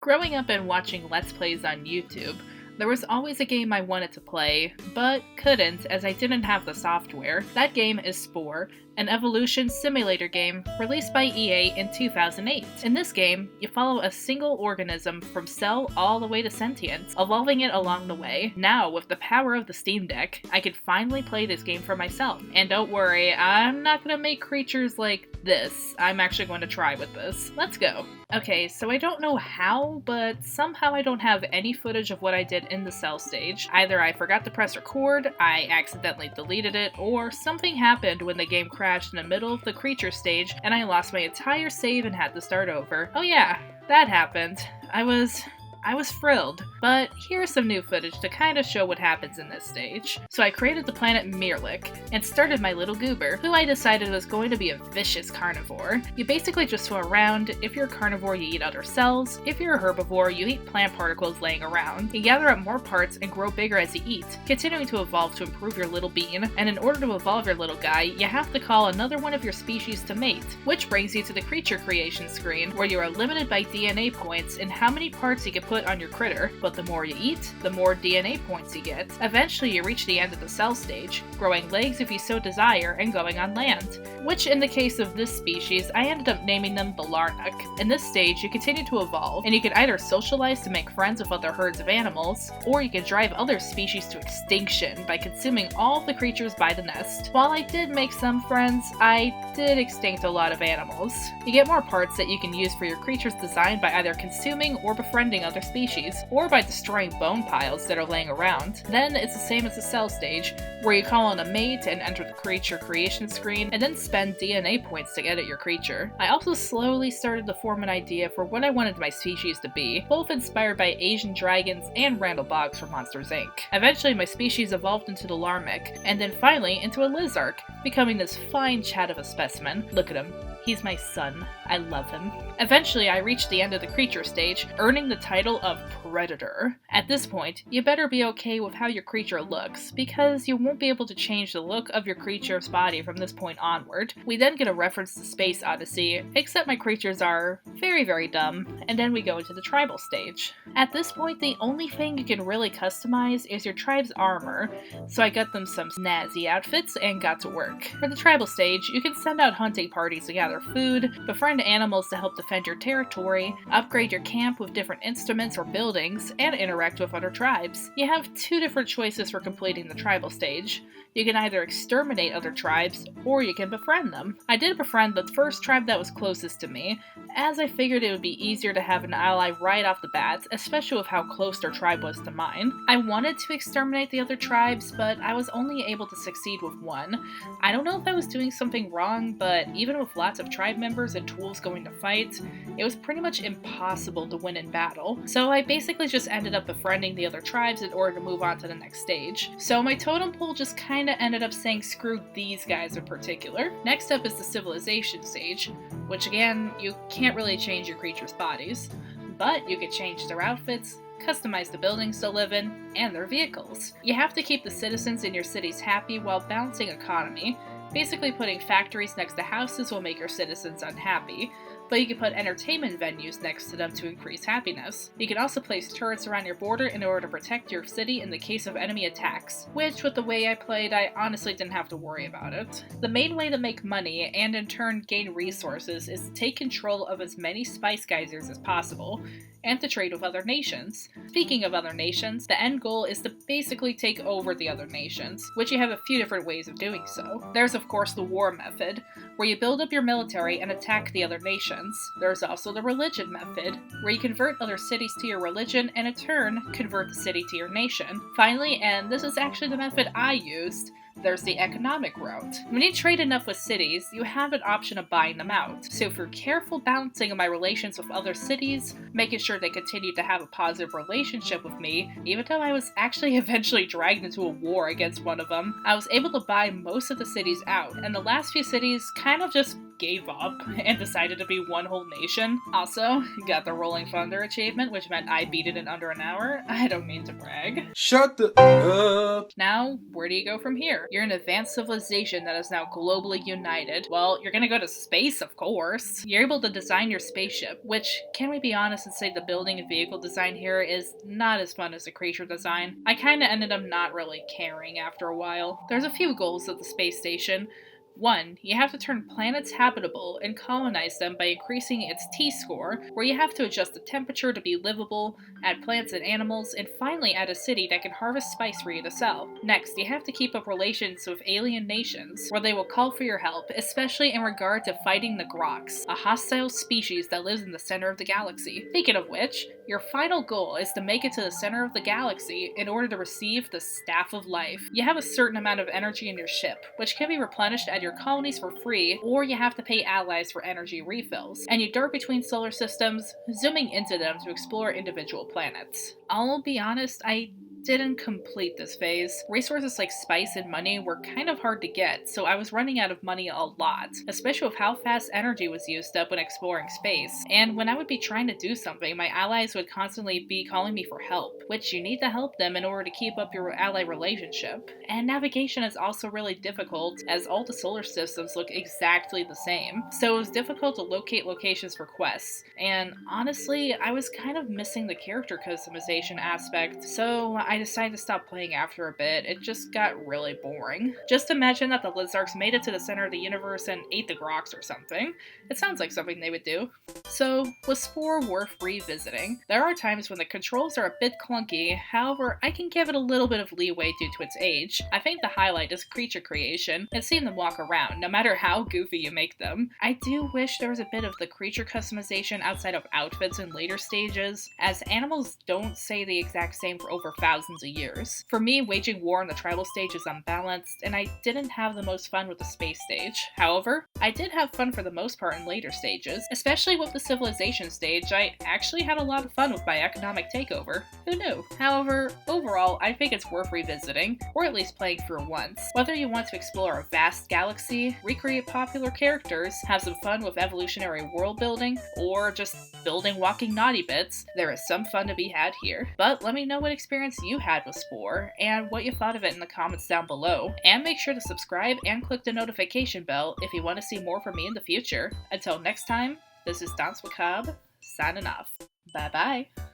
Growing up and watching Let's Plays on YouTube, there was always a game I wanted to play, but couldn't as I didn't have the software. That game is Spore, an evolution simulator game released by EA in 2008. In this game, you follow a single organism from cell all the way to sentience, evolving it along the way. Now, with the power of the Steam Deck, I could finally play this game for myself. And don't worry, I'm not gonna make creatures like this. I'm actually going to try with this. Let's go. Okay, so I don't know how, but somehow I don't have any footage of what I did in the cell stage. Either I forgot to press record, I accidentally deleted it, or something happened when the game crashed in the middle of the creature stage and I lost my entire save and had to start over. Oh yeah, that happened. I was thrilled, but here's some new footage to kind of show what happens in this stage. So I created the planet Mirlik, and started my little goober, who I decided was going to be a vicious carnivore. You basically just swim around. If you're a carnivore, you eat other cells. If you're a herbivore, you eat plant particles laying around. You gather up more parts and grow bigger as you eat, continuing to evolve to improve your little bean, and in order to evolve your little guy, you have to call another one of your species to mate, which brings you to the creature creation screen, where you are limited by DNA points in how many parts you can put on your critter, but the more you eat, the more DNA points you get. Eventually you reach the end of the cell stage, growing legs if you so desire, and going on land. Which in the case of this species, I ended up naming them the Larnuk. In this stage, you continue to evolve, and you can either socialize to make friends with other herds of animals, or you can drive other species to extinction by consuming all of the creatures by the nest. While I did make some friends, I did extinct a lot of animals. You get more parts that you can use for your creature's design by either consuming or befriending other species, or by destroying bone piles that are laying around. Then it's the same as the cell stage, where you call on a mate and enter the creature creation screen, and then spend DNA points to edit your creature. I also slowly started to form an idea for what I wanted my species to be, both inspired by Asian dragons and Randall Boggs from Monsters Inc. Eventually my species evolved into the Larmic, and then finally into a Lizark, becoming this fine chat of a specimen. Look at him. He's my son. I love him. Eventually, I reached the end of the creature stage, earning the title of Predator. At this point, you better be okay with how your creature looks, because you won't be able to change the look of your creature's body from this point onward. We then get a reference to Space Odyssey, except my creatures are very, very dumb, and then we go into the tribal stage. At this point, the only thing you can really customize is your tribe's armor, so I got them some snazzy outfits and got to work. For the tribal stage, you can send out hunting parties to gather food, befriend animals to help defend your territory, upgrade your camp with different instruments or buildings, and interact with other tribes. You have two different choices for completing the tribal stage. You can either exterminate other tribes, or you can befriend them. I did befriend the first tribe that was closest to me, as I figured it would be easier to have an ally right off the bat, especially with how close their tribe was to mine. I wanted to exterminate the other tribes, but I was only able to succeed with one. I don't know if I was doing something wrong, but even with lots of tribe members and tools going to fight, it was pretty much impossible to win in battle. So I basically just ended up befriending the other tribes in order to move on to the next stage. So my totem pole just kinda ended up saying screw these guys in particular. Next up is the civilization stage, which again, you can't really change your creatures' bodies, but you can change their outfits, customize the buildings to live in, and their vehicles. You have to keep the citizens in your cities happy while balancing economy. Basically, putting factories next to houses will make your citizens unhappy, but you can put entertainment venues next to them to increase happiness. You can also place turrets around your border in order to protect your city in the case of enemy attacks, which with the way I played, I honestly didn't have to worry about it. The main way to make money, and in turn gain resources, is to take control of as many spice geysers as possible, and to trade with other nations. Speaking of other nations, the end goal is to basically take over the other nations, which you have a few different ways of doing so. There's of course the war method, where you build up your military and attack the other nations. There's also the religion method, where you convert other cities to your religion and in turn convert the city to your nation. Finally, and this is actually the method I used, there's the economic route. When you trade enough with cities, you have an option of buying them out. So if you're careful balancing my relations with other cities, making sure they continue to have a positive relationship with me, even though I was actually eventually dragged into a war against one of them, I was able to buy most of the cities out, and the last few cities kind of just gave up and decided to be one whole nation. Also, got the Rolling Thunder achievement, which meant I beat it in under an hour. I don't mean to brag. Shut the up! Now, where do you go from here? You're an advanced civilization that is now globally united. Well, you're gonna go to space, of course. You're able to design your spaceship, which, can we be honest and say the building and vehicle design here is not as fun as the creature design? I kinda ended up not really caring after a while. There's a few goals of the space station. 1. You have to turn planets habitable and colonize them by increasing its T-score, where you have to adjust the temperature to be livable, add plants and animals, and finally add a city that can harvest spice for you to sell. Next, you have to keep up relations with alien nations, where they will call for your help, especially in regard to fighting the Groks, a hostile species that lives in the center of the galaxy. Speaking of which, your final goal is to make it to the center of the galaxy in order to receive the Staff of Life. You have a certain amount of energy in your ship, which can be replenished at your colonies for free, or you have to pay allies for energy refills. And you dart between solar systems, zooming into them to explore individual planets. I'll be honest, I didn't complete this phase. Resources like spice and money were kind of hard to get, so I was running out of money a lot, especially with how fast energy was used up when exploring space. And when I would be trying to do something, my allies would constantly be calling me for help, which you need to help them in order to keep up your ally relationship. And navigation is also really difficult, as all the solar systems look exactly the same, so it was difficult to locate locations for quests. And honestly, I was kind of missing the character customization aspect, so I decided to stop playing after a bit. It just got really boring. Just imagine that the Lizards made it to the center of the universe and ate the Groks or something. It sounds like something they would do. So, was Spore worth revisiting? There are times when the controls are a bit clunky, however, I can give it a little bit of leeway due to its age. I think the highlight is creature creation, and seeing them walk around, no matter how goofy you make them. I do wish there was a bit of the creature customization outside of outfits in later stages, as animals don't stay the exact same for over thousands of years. For me, waging war on the tribal stage is unbalanced, and I didn't have the most fun with the space stage. However, I did have fun for the most part in later stages, especially with the civilization stage. I actually had a lot of fun with my economic takeover. Who knew? However, overall, I think it's worth revisiting, or at least playing through once. Whether you want to explore a vast galaxy, recreate popular characters, have some fun with evolutionary world building, or just building walking naughty bits, there is some fun to be had here. But let me know what experience you had with Spore, and what you thought of it in the comments down below. And make sure to subscribe and click the notification bell if you want to see more from me in the future. Until next time, this is Dance Macabre, signing off. Bye bye.